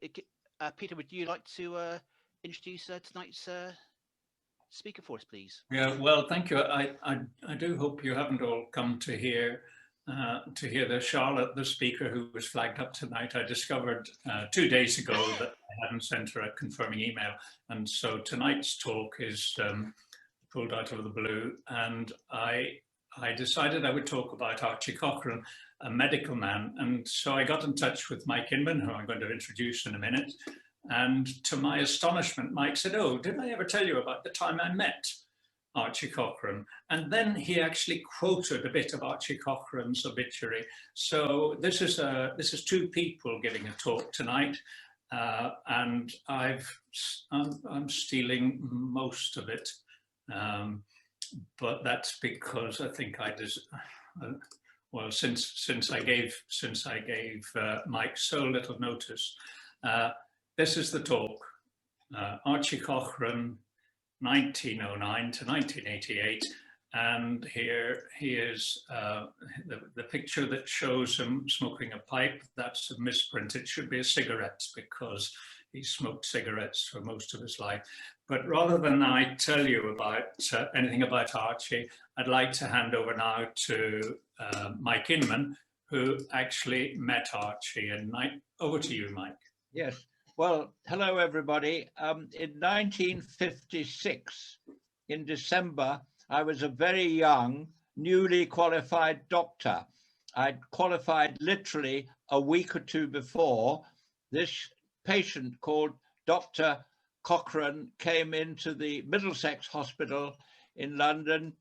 Peter, would you like to introduce tonight's speaker for us, please? Yeah, well, thank you. I do hope you haven't all come to hear the Charlotte, the speaker who was flagged up tonight. I discovered 2 days ago that I hadn't sent her a confirming email, and so tonight's talk is pulled out of the blue. And I decided I would talk about Archie Cochrane, a medical man, and so I got in touch with Mike Inman, who I'm going to introduce in a minute. And to my astonishment, Mike said, "Oh, didn't I ever tell you about the time I met Archie Cochrane?" And then he actually quoted a bit of Archie Cochrane's obituary. So this is two people giving a talk tonight, and I'm stealing most of it, but that's because I think well, since I gave Mike so little notice. This is the talk, Archie Cochrane, 1909 to 1988, and here he is, the picture that shows him smoking a pipe. That's a misprint. It should be a cigarette because he smoked cigarettes for most of his life. But rather than I tell you about anything about Archie, I'd like to hand over now to Mike Inman, who actually met Archie. And over to you, Mike. Yes. Well, hello, everybody. In 1956, in December, I was a very young, newly qualified doctor. I'd qualified literally a week or two before. This patient called Dr. Cochrane came into the Middlesex Hospital in London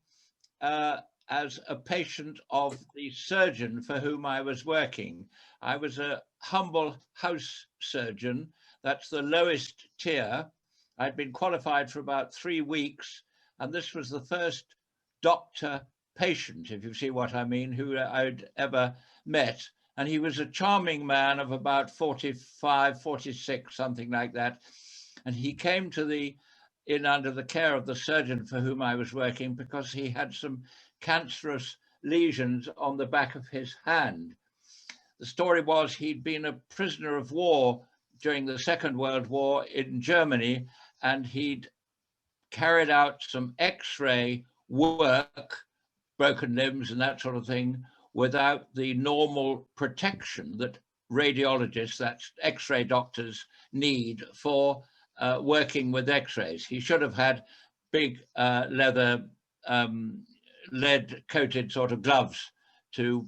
as a patient of the surgeon for whom I was working. I was a humble house surgeon. That's the lowest tier. I'd been qualified for about 3 weeks, and this was the first doctor patient, if you see what I mean, who I'd ever met. And he was a charming man of about 45, 46, something like that. And he came in under the care of the surgeon for whom I was working because he had some cancerous lesions on the back of his hand. The story was he'd been a prisoner of war during the Second World War in Germany, and he'd carried out some X-ray work, broken limbs and that sort of thing, without the normal protection that radiologists, that's X-ray doctors, need for working with X-rays. He should have had big leather, lead-coated sort of gloves to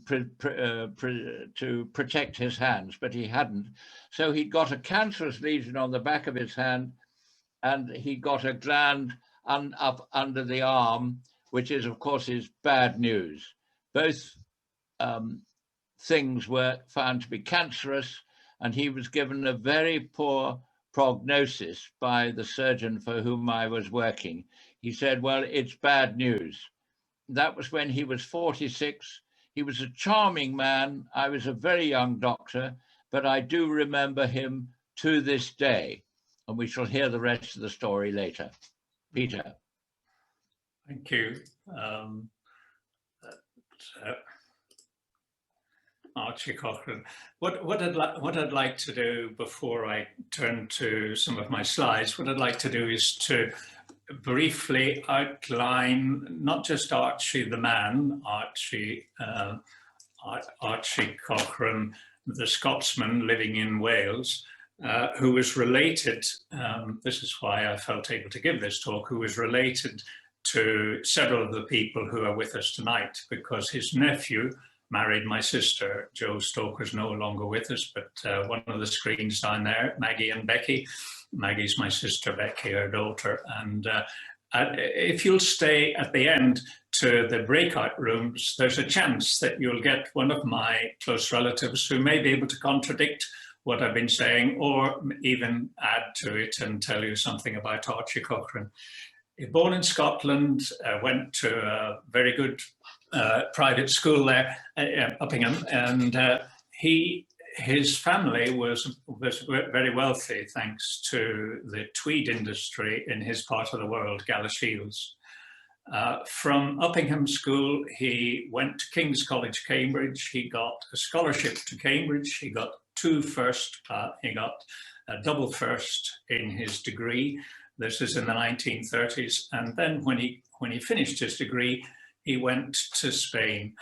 protect his hands, but he hadn't. So he'd got a cancerous lesion on the back of his hand, and he got a gland up under the arm, which is, of course, is bad news. Both things were found to be cancerous, and he was given a very poor prognosis by the surgeon for whom I was working. He said, "Well, it's bad news." That was when he was 46. He was a charming man. I was a very young doctor, but I do remember him to this day. And we shall hear the rest of the story later. Peter. Thank you. Archie Cochrane. What I'd like to do before I turn to some of my slides, what I'd like to do is to briefly outline not just Archie the man, Archie Cochrane, the Scotsman living in Wales, who was related, this is why I felt able to give this talk, who was related to several of the people who are with us tonight, because his nephew married my sister. Joe Stoker's no longer with us, but one of the screens down there, Maggie and Becky. Maggie's my sister, Becky, her daughter. And if you'll stay at the end to the breakout rooms, there's a chance that you'll get one of my close relatives who may be able to contradict what I've been saying, or even add to it and tell you something about Archie Cochrane. Born in Scotland, went to a very good private school there, Uppingham, and his family was very wealthy thanks to the tweed industry in his part of the world, Galashiels. From Uppingham School, he went to King's College, Cambridge. He got a scholarship to Cambridge. He got he got a double first in his degree. This is in the 1930s. And then when he finished his degree, he went to Spain.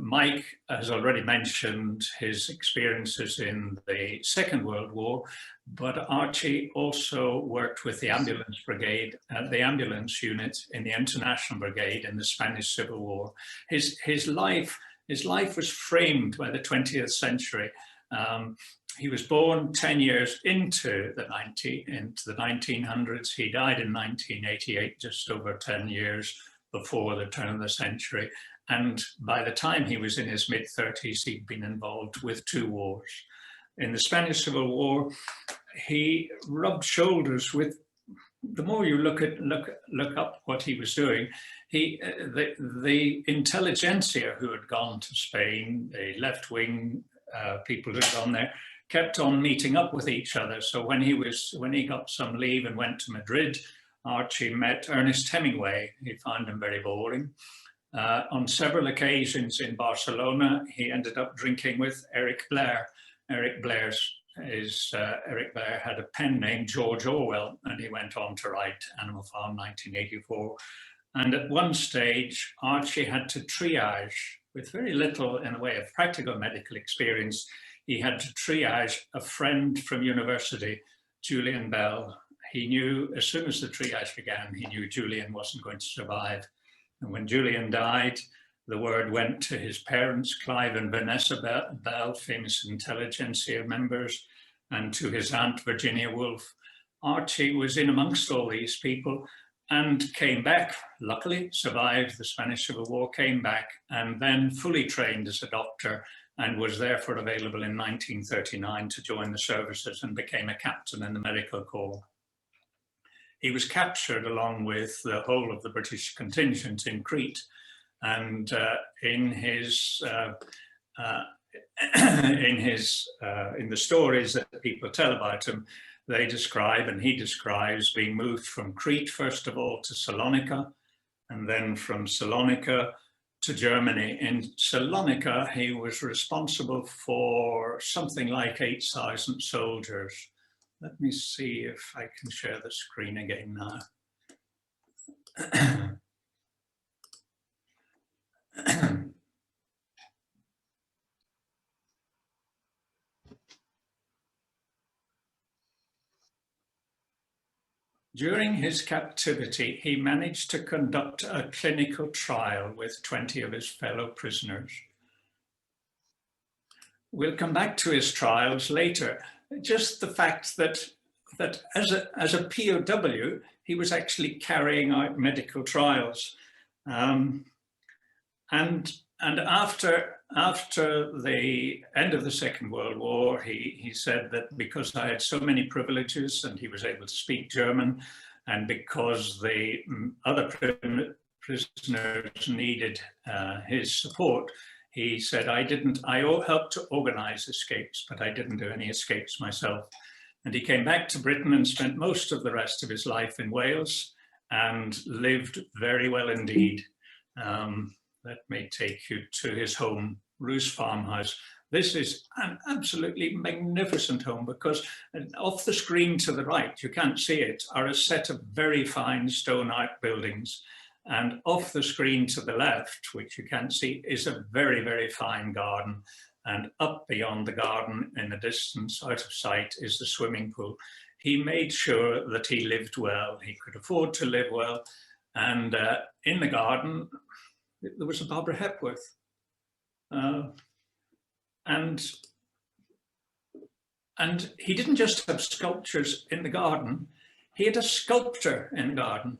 Mike has already mentioned his experiences in the Second World War, but Archie also worked with the ambulance brigade, the ambulance unit in the International Brigade in the Spanish Civil War. His life was framed by the 20th century. He was born 10 years into the 1900s. He died in 1988, just over 10 years before the turn of the century. And by the time he was in his mid-30s, he'd been involved with 2 wars. In the Spanish Civil War, he rubbed shoulders with, the more you look up what he was doing, the intelligentsia who had gone to Spain, the left-wing people who had gone there, kept on meeting up with each other. So when he got some leave and went to Madrid, Archie met Ernest Hemingway. He found him very boring. On several occasions in Barcelona, he ended up drinking with Eric Blair. Eric Blair had a pen named George Orwell, and he went on to write Animal Farm 1984. And at one stage, Archie had to triage, with very little in the way of practical medical experience, he had to triage a friend from university, Julian Bell. He knew, as soon as the triage began, he knew Julian wasn't going to survive. And when Julian died, the word went to his parents, Clive and Vanessa Bell, famous intelligentsia members, and to his aunt, Virginia Woolf. Archie was in amongst all these people and came back, luckily, survived the Spanish Civil War, came back, and then fully trained as a doctor and was therefore available in 1939 to join the services and became a captain in the medical corps. He was captured along with the whole of the British contingent in Crete, and in the stories that people tell about him, they describe, and he describes, being moved from Crete first of all to Salonika, and then from Salonika to Germany. In Salonika, he was responsible for something like 8,000 soldiers. Let me see if I can share the screen again now. During his captivity, he managed to conduct a clinical trial with 20 of his fellow prisoners. We'll come back to his trials later. Just the fact that as a POW, he was actually carrying out medical trials. And after the end of the Second World War, he said that because I had so many privileges and he was able to speak German, and because the other prisoners needed his support, he said, I helped to organize escapes, but I didn't do any escapes myself. And he came back to Britain and spent most of the rest of his life in Wales and lived very well indeed. Let me take you to his home, Roos Farmhouse. This is an absolutely magnificent home because off the screen to the right, you can't see it, are a set of very fine stone outbuildings. And off the screen to the left, which you can't see, is a very, very fine garden. And up beyond the garden in the distance, out of sight, is the swimming pool. He made sure that he lived well. He could afford to live well. And in the garden, there was a Barbara Hepworth. And he didn't just have sculptures in the garden, he had a sculptor in the garden.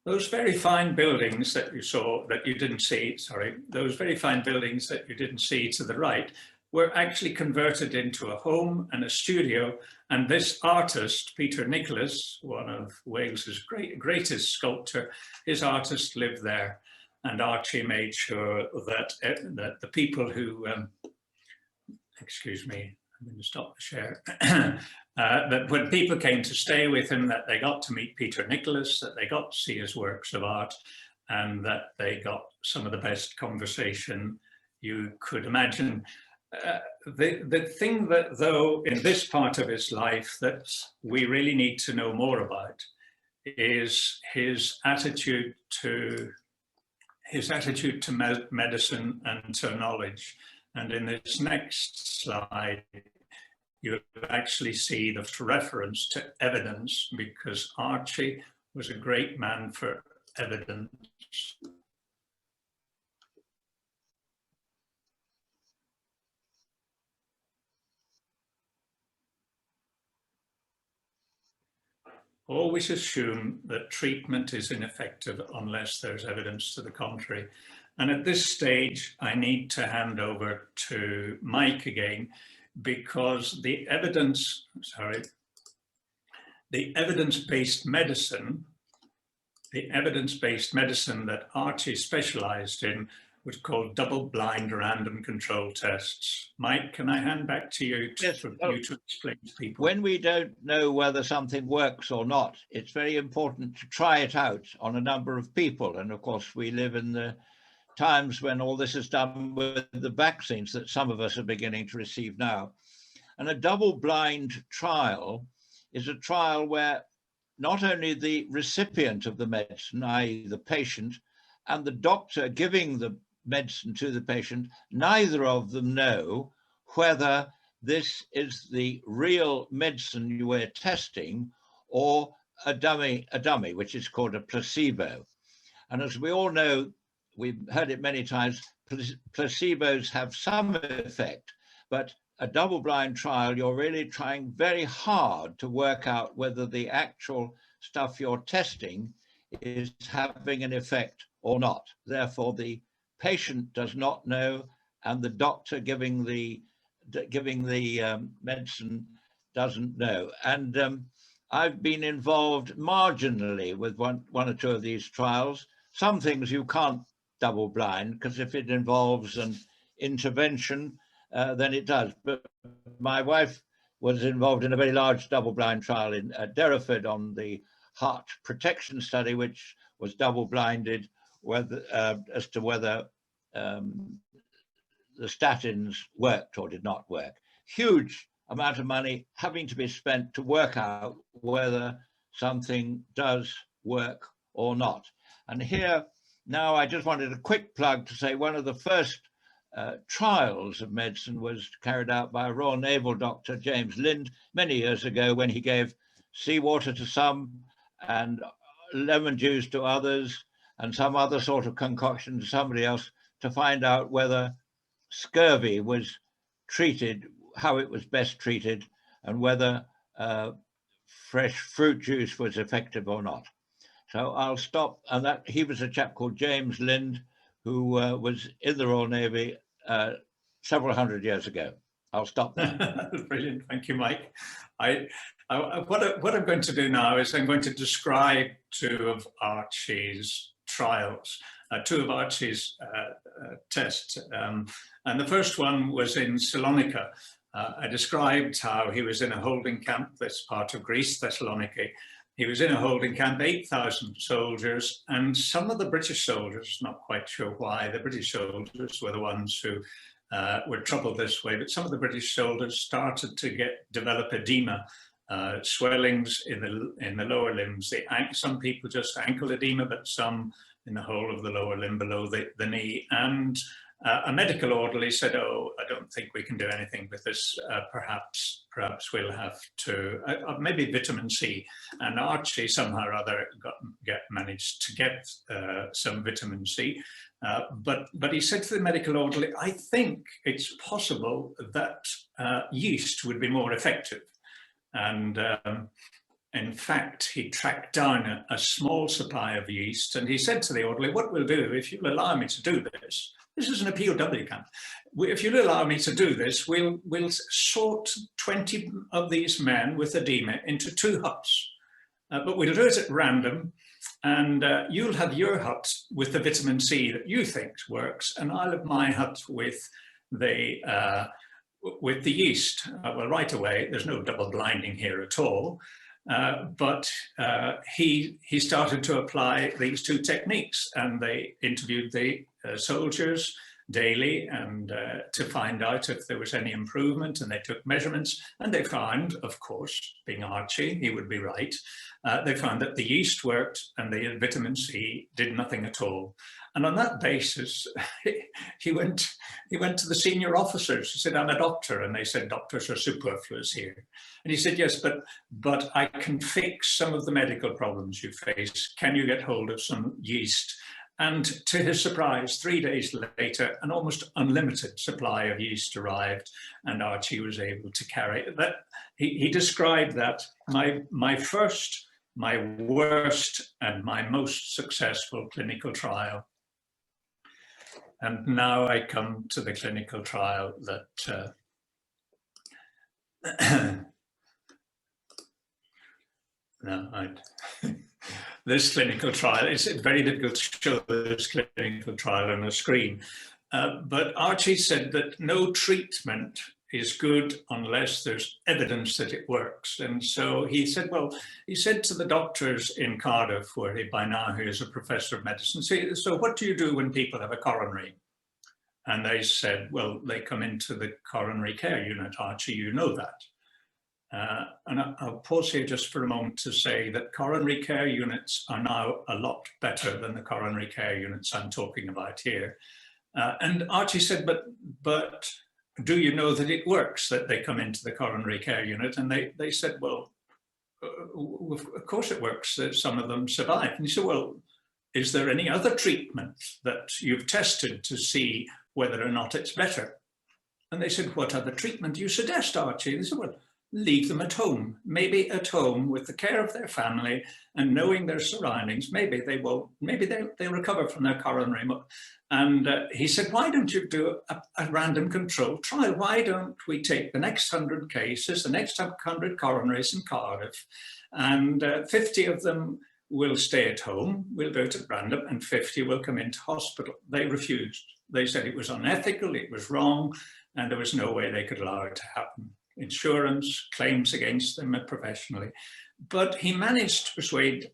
Those very fine buildings that you saw, that you didn't see, sorry, those very fine buildings that you didn't see to the right were actually converted into a home and a studio. And this artist, Peter Nicholas, one of Wales's greatest sculptor, his artist lived there. And Archie made sure that, that the people who, excuse me, I'm going to stop the share, that when people came to stay with him, that they got to meet Peter Nicholas, that they got to see his works of art, and that they got some of the best conversation you could imagine. the thing that, though, in this part of his life that we really need to know more about is his attitude to medicine and to knowledge. And in this next slide, you actually see the reference to evidence, because Archie was a great man for evidence. Always assume that treatment is ineffective unless there's evidence to the contrary. And at this stage, I need to hand over to Mike again, because the evidence-based medicine that Archie specialized in was called double-blind random control tests. Mike, can I hand back to you for you to explain to people? When we don't know whether something works or not, it's very important to try it out on a number of people. And of course, we live in the times when all this is done with the vaccines that some of us are beginning to receive now. And a double-blind trial is a trial where not only the recipient of the medicine, i.e. the patient, and the doctor giving the medicine to the patient, neither of them know whether this is the real medicine you were testing or a dummy, which is called a placebo. And as we all know, we've heard it many times, placebos have some effect, but a double-blind trial, you're really trying very hard to work out whether the actual stuff you're testing is having an effect or not. Therefore, the patient does not know, and the doctor giving the medicine doesn't know. And I've been involved marginally with one or two of these trials. Some things you can't double blind, because if it involves an intervention, then it does. But my wife was involved in a very large double-blind trial in Derriford on the heart protection study, which was double-blinded as to whether the statins worked or did not work. Huge amount of money having to be spent to work out whether something does work or not. And here, now I just wanted a quick plug to say one of the first trials of medicine was carried out by a Royal Naval doctor, James Lind, many years ago, when he gave seawater to some and lemon juice to others and some other sort of concoction to somebody else to find out whether scurvy was treated, how it was best treated, and whether fresh fruit juice was effective or not. So I'll stop. And that he was a chap called James Lind, who was in the Royal Navy several hundred years ago. I'll stop there. Brilliant, thank you, Mike. What I'm going to do now is I'm going to describe two of Archie's trials, two of Archie's tests. And the first one was in Salonika. I described how he was in a holding camp, this part of Greece, Thessaloniki. He was in a holding camp, 8,000 soldiers, and some of the British soldiers, not quite sure why, the British soldiers were the ones who were troubled this way, but some of the British soldiers started to develop edema, swellings in the lower limbs. Some people just ankle edema, but some in the whole of the lower limb below the knee. And a medical orderly said, "Oh, I don't think we can do anything with this. Perhaps we'll have to, maybe vitamin C." And Archie somehow or other managed to get some vitamin C. But he said to the medical orderly, "I think it's possible that yeast would be more effective." And in fact, he tracked down a small supply of yeast, and he said to the orderly, "What we'll do, if you'll allow me to do this, this is an POW camp. If you'll allow me to do this, we'll sort 20 of these men with edema into 2 huts. But we'll do it at random, and you'll have your hut with the vitamin C that you think works, and I'll have my hut with the yeast." Well, right away, there's no double blinding here at all. But he started to apply these 2 techniques, and they interviewed the soldiers, daily and to find out if there was any improvement, and they took measurements, and they found, of course, being Archie, he would be right, they found that the yeast worked and the vitamin C did nothing at all. And on that basis, he went to the senior officers. He said, I'm a doctor. And they said, doctors are superfluous here. And he said, yes, but I can fix some of the medical problems you face. Can you get hold of some yeast? And to his surprise, 3 days later, an almost unlimited supply of yeast arrived, and Archie was able to carry it. He described that my first, my worst, and my most successful clinical trial. And now I come to the clinical trial that this clinical trial, it's very difficult to show this clinical trial on a screen, but Archie said that no treatment is good unless there's evidence that it works. And so he said, well, he said to the doctors in Cardiff, where he by now he is a professor of medicine, so what do you do when people have a coronary? And they said, well, they come into the coronary care unit, Archie, you know that. And I'll pause here just for a moment to say that coronary care units are now a lot better than the coronary care units I'm talking about here. And Archie said, but do you know that it works, that they come into the coronary care unit? And they said, well, of course it works, that some of them survive. And he said, well, is there any other treatment that you've tested to see whether or not it's better? And they said, what other treatment do you suggest, Archie? And they said, well, leave them at home, maybe at home with the care of their family and knowing their surroundings. Maybe they'll recover from their coronary. And he said, why don't you do a random control trial? Why don't we take the next 100 cases, the next 100 coronaries in Cardiff, and 50 of them will stay at home, we'll do it at random, and 50 will come into hospital. They refused. They said it was unethical, it was wrong, and there was no way they could allow it to happen. Insurance, claims against them professionally. But he managed to persuade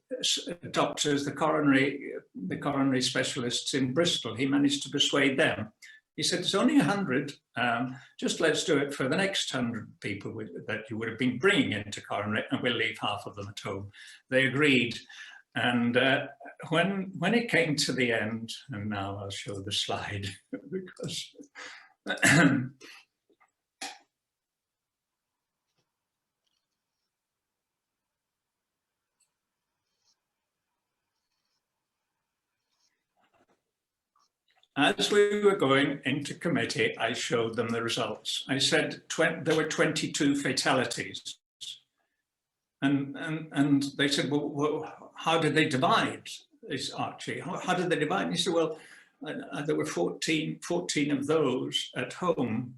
doctors, the coronary specialists in Bristol, he managed to persuade them. He said, it's only 100, just let's do it for the next 100 people that you would have been bringing into coronary, and we'll leave half of them at home. They agreed. And when it came to the end, and now I'll show the slide, because as we were going into committee, I showed them the results. I said there were 22 fatalities. And they said, well, how did they divide this, Archie? How did they divide? And he said, well, there were 14 of those at home.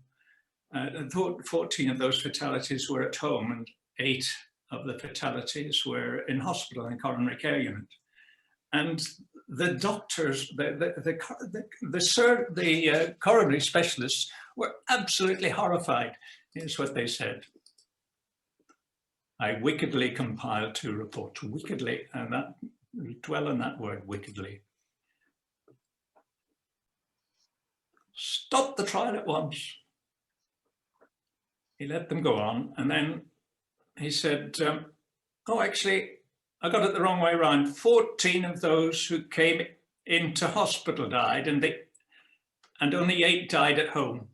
14 of those fatalities were at home, and 8 of the fatalities were in hospital in coronary care unit. And the doctors, the coronary specialists were absolutely horrified. Here's what they said. I wickedly compiled 2 reports, wickedly, and that, dwell on that word, wickedly. Stop the trial at once. He let them go on, and then he said, oh, actually, I got it the wrong way around. 14 of those who came into hospital died, and only 8 died at home.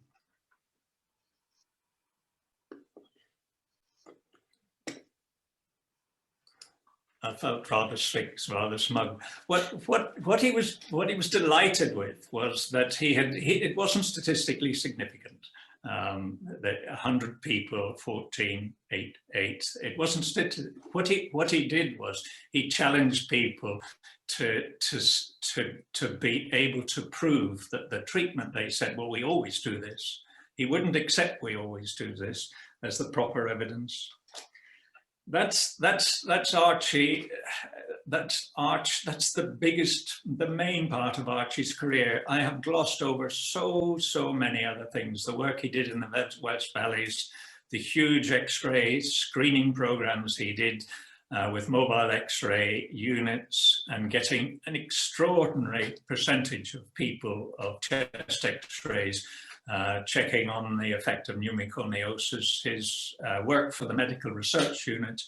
I felt rather strict, rather smug. What he was delighted with was that it wasn't statistically significant. The 100 people, 14, 8. It wasn't what he did was he challenged people to be able to prove that the treatment, they said, well, we always do this. He wouldn't accept we always do this as the proper evidence. That's Archie. That's the main part of Archie's career. I have glossed over so many other things. The work he did in the West Valleys, the huge X-ray screening programs he did, with mobile X-ray units and getting an extraordinary percentage of people of chest X-rays, checking on the effect of pneumoconiosis, his work for the medical research unit,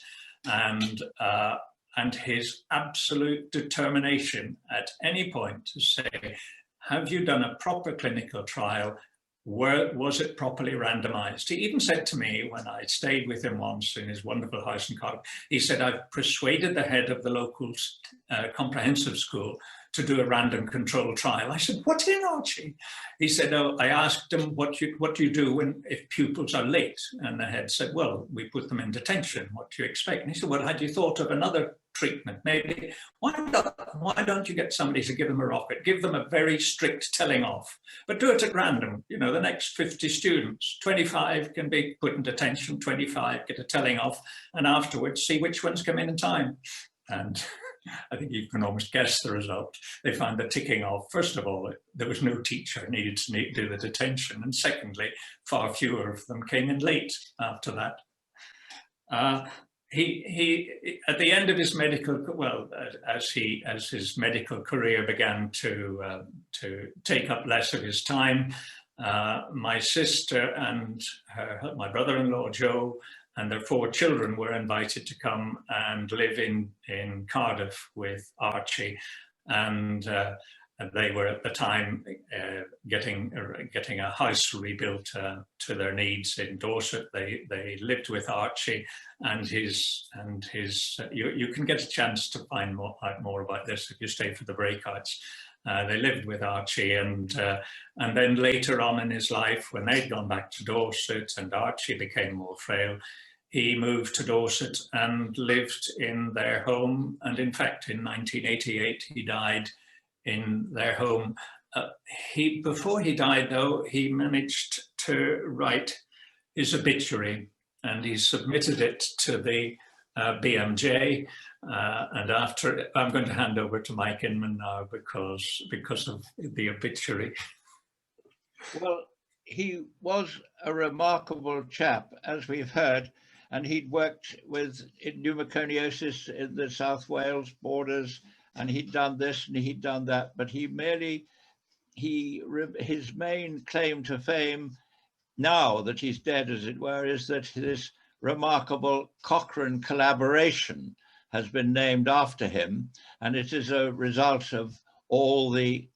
and his absolute determination at any point to say, have you done a proper clinical trial? Was it properly randomized? He even said to me when I stayed with him once in his wonderful house in Cardiff, he said, I've persuaded the head of the local comprehensive school to do a random control trial. I said, what in, Archie? He said, oh, I asked him, what do you do if pupils are late? And the head said, well, we put them in detention. What do you expect? And he said, well, had you thought of another treatment? Maybe, why don't you get somebody to give them a rocket? Give them a very strict telling off, but do it at random. You know, the next 50 students, 25 can be put in detention, 25 get a telling off, and afterwards see which ones come in time. And I think you can almost guess the result. They found the ticking off. First of all, there was no teacher needed to do the detention. And secondly, far fewer of them came in late after that. He at the end of his medical, well, as his medical career began to take up less of his time, my sister and my brother-in-law Joe and their 4 children were invited to come and live in Cardiff with Archie, and they were at the time getting a house rebuilt to their needs in Dorset. They lived with Archie and his. You can get a chance to find out more about this if you stay for the breakouts. They lived with Archie, and then later on in his life, when they'd gone back to Dorset and Archie became more frail, he moved to Dorset and lived in their home. And in fact, in 1988, he died in their home. Before he died, though, he managed to write his obituary, and he submitted it to the BMJ. And after, I'm going to hand over to Mike Inman now because of the obituary. Well, he was a remarkable chap, as we've heard, and he'd worked with pneumoconiosis in the South Wales borders, and he'd done this and he'd done that, but his main claim to fame, now that he's dead, as it were, is that this remarkable Cochrane collaboration has been named after him, and it is a result of all the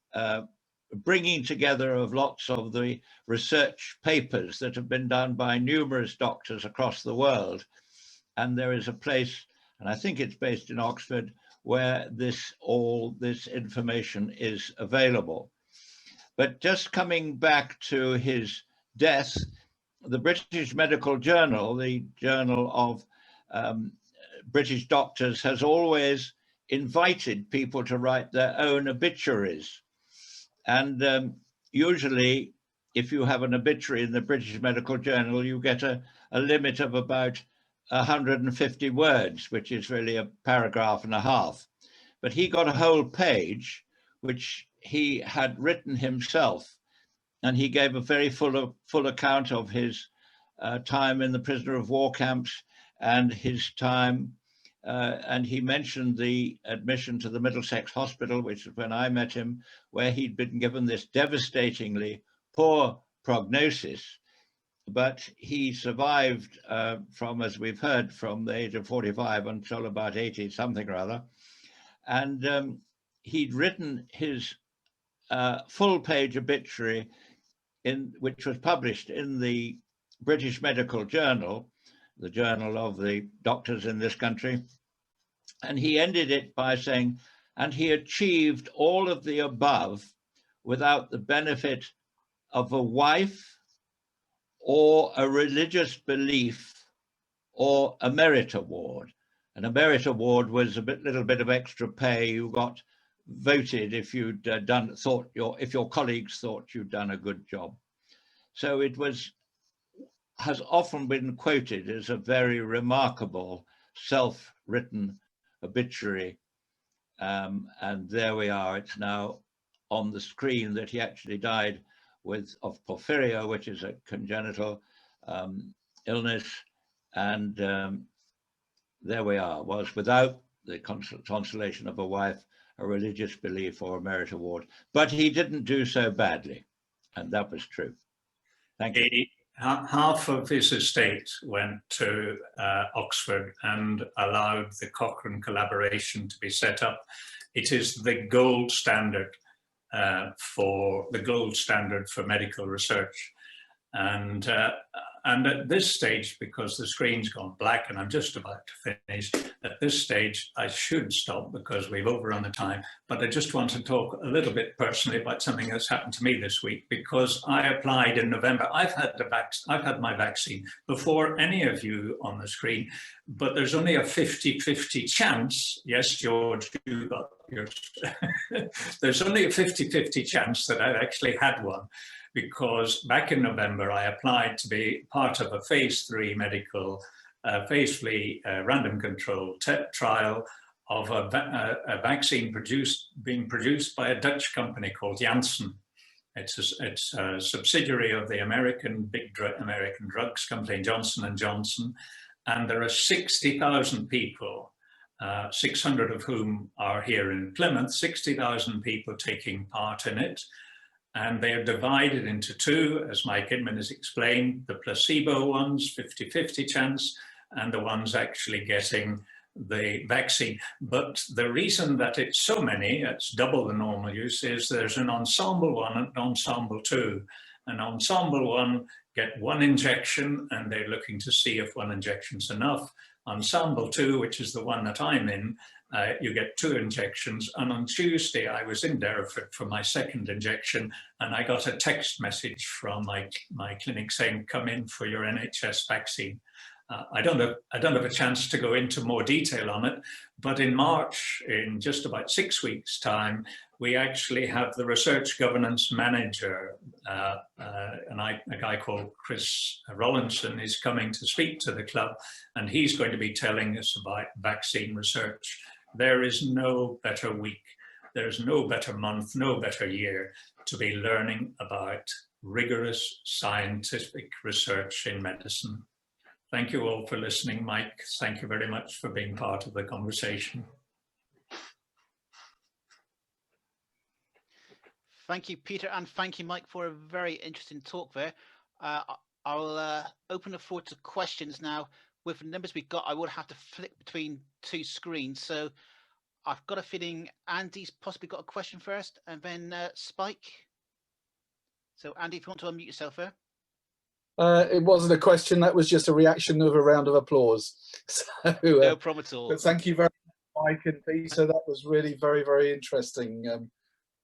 bringing together of lots of the research papers that have been done by numerous doctors across the world. And there is a place, and I think it's based in Oxford, where all this information is available. But just coming back to his death, the British Medical Journal, the journal of British doctors, has always invited people to write their own obituaries. And usually, if you have an obituary in the British Medical Journal, you get a limit of about 150 words, which is really a paragraph and a half. But he got a whole page, which he had written himself, and he gave a very full account of his time in the prisoner of war camps and his time. And he mentioned the admission to the Middlesex Hospital, which is when I met him, where he'd been given this devastatingly poor prognosis. But he survived from, as we've heard, from the age of 45 until about 80 something or other. And he'd written his full-page obituary, which was published in the British Medical Journal, the journal of the doctors in this country. And he ended it by saying, and he achieved all of the above without the benefit of a wife or a religious belief or a merit award. And a merit award was a little bit of extra pay. You got voted if you'd if your colleagues thought you'd done a good job. So it has often been quoted as a very remarkable self-written obituary. And there we are. It's now on the screen that he actually died of porphyria, which is a congenital illness. And there we are, was without the consolation of a wife, a religious belief, or a merit award. But he didn't do so badly, and that was true. Thank you. Half of his estate went to Oxford and allowed the Cochrane collaboration to be set up. It is the gold standard for medical research. And at this stage, because the screen's gone black and I'm just about to finish, at this stage I should stop because we've overrun the time, but I just want to talk a little bit personally about something that's happened to me this week, because I applied in November. I've had my vaccine before any of you on the screen, but there's only a 50-50 chance. Yes, George, you got yours. There's only a 50-50 chance that I've actually had one, because back in November, I applied to be part of a phase 3 medical, phase 3 random control trial of a vaccine being produced by a Dutch company called Janssen. It's a subsidiary of the American American drugs company, Johnson & Johnson. And there are 60,000 people, 600 of whom are here in Plymouth, 60,000 people taking part in it. And they are divided into two, as Mike Inman has explained, the placebo ones, 50-50 chance, and the ones actually getting the vaccine. But the reason that it's so many, it's double the normal use, is there's an ensemble 1 and ensemble 2. An ensemble 1 get 1 injection, and they're looking to see if 1 injection's enough. Ensemble 2, which is the one that I'm in, you get 2 injections. And on Tuesday, I was in Derriford for my 2nd injection, and I got a text message from my clinic saying, come in for your NHS vaccine. I don't have a chance to go into more detail on it, but in March, in just about 6 weeks' time, we actually have the research governance manager, a guy called Chris Rollinson is coming to speak to the club, and he's going to be telling us about vaccine research. There is no better week, there's no better month, no better year to be learning about rigorous scientific research in medicine. Thank you all for listening. Mike, thank you very much for being part of the conversation. Thank you, Peter, and thank you, Mike, for a very interesting talk there. I'll open the floor to questions now. With the numbers we've got, I would have to flick between 2 screens. So I've got a feeling Andy's possibly got a question first, and then Spike. So Andy, if you want to unmute yourself there. It wasn't a question, that was just a reaction of a round of applause. So, no problem at all. But thank you very much, Mike and Peter. That was really very, very interesting.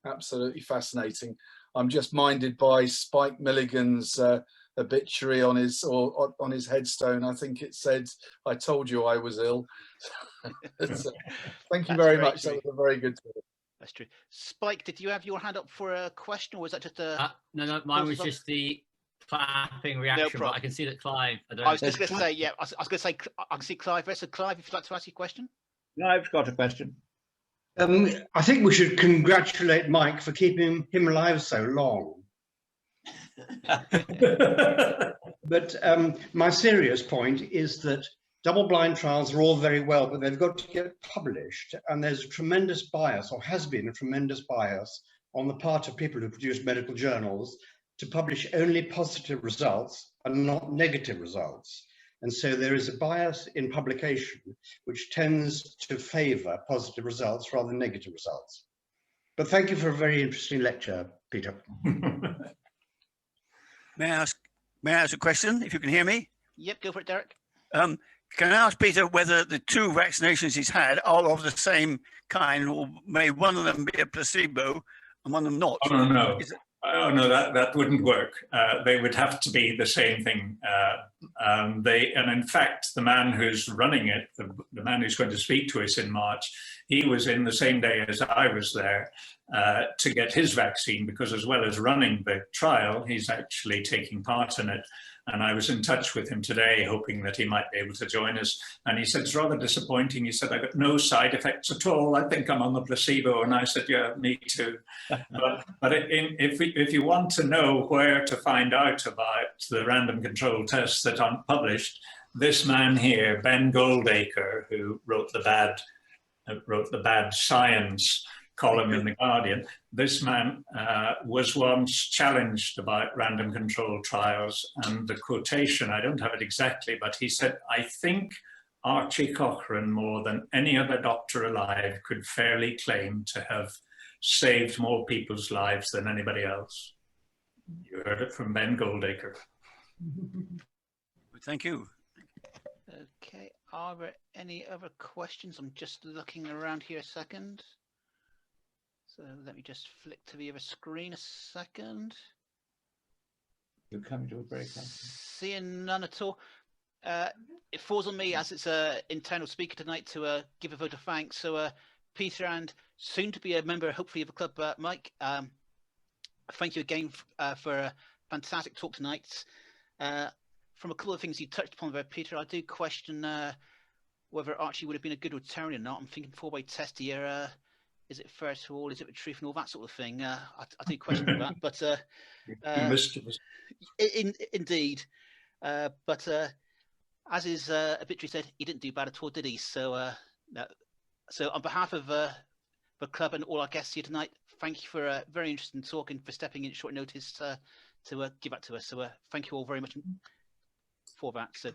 Absolutely fascinating. I'm just minded by Spike Milligan's obituary on his headstone. I think it said, "I told you I was ill." So, thank you very much. That was a very good talk. That's true. Spike, did you have your hand up for a question, or was that just a... No, mine was just the clapping reaction, but I can see that Clive... I was just going to say, yeah, I was going to say, I can see Clive there. So Clive, if you'd like to ask your question. Clive's got a question. I think we should congratulate Mike for keeping him alive so long. But my serious point is that double-blind trials are all very well, but they've got to get published, and there's a tremendous bias, or has been a tremendous bias, on the part of people who produce medical journals to publish only positive results and not negative results. And so there is a bias in publication which tends to favour positive results rather than negative results. But thank you for a very interesting lecture, Peter. May I ask a question, if you can hear me? Yep, go for it, Derek. Can I ask Peter whether the 2 vaccinations he's had are of the same kind, or may one of them be a placebo and one of them not? Oh, no. Oh, no, that wouldn't work. They would have to be the same thing. And in fact, the man who's running it, the man who's going to speak to us in March, he was in the same day as I was there to get his vaccine, because as well as running the trial, he's actually taking part in it. And I was in touch with him today, hoping that he might be able to join us. And he said, it's rather disappointing. He said, I got no side effects at all. I think I'm on the placebo. And I said, yeah, me too. but if you want to know where to find out about the random control tests that aren't published, this man here, Ben Goldacre, who wrote the bad science column in The Guardian, this man was once challenged about random control trials, and the quotation, I don't have it exactly, but he said, I think Archie Cochrane, more than any other doctor alive, could fairly claim to have saved more people's lives than anybody else. You heard it from Ben Goldacre. Thank you. Okay, are there any other questions? I'm just looking around here a second. So let me just flick to the other screen a second. You're coming to a break. Seeing none at all. It falls on me, as it's an internal speaker tonight, to give a vote of thanks. So Peter, and soon to be a member, hopefully, of the club, Mike, thank you again for a fantastic talk tonight. From a couple of things you touched upon there, Peter, I do question whether Archie would have been a good Rotarian or not. I'm thinking 4-way test here. Is it fair to all? Is it the truth and all that sort of thing? I do question that, but indeed. But as his obituary said, he didn't do bad at all, did he? So, no. So on behalf of the club and all our guests here tonight, thank you for a very interesting talk and for stepping in at short notice to give that to us. So thank you all very much for that. So